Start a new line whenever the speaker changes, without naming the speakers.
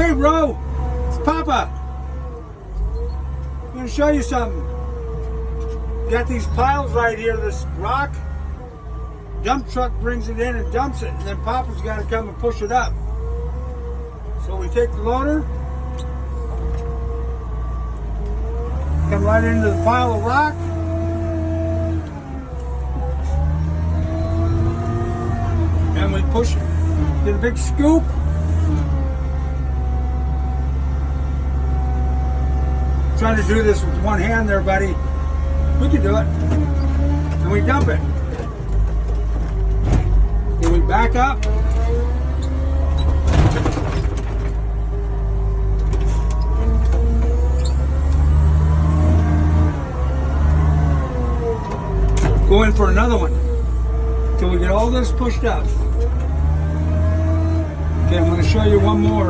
Hey, Ro, it's Papa. I'm going to show you something. Got these piles right here, this rock. Dump truck brings it in and dumps it, and then Papa's got to come and push it up. So we take the loader, come right into the pile of rock, and we push it. Get a big scoop. Trying to do this with one hand there, buddy. We can do it. And we dump it. Then we back up. Go in for another one until we get all this pushed up. Okay, I'm going to show you one more.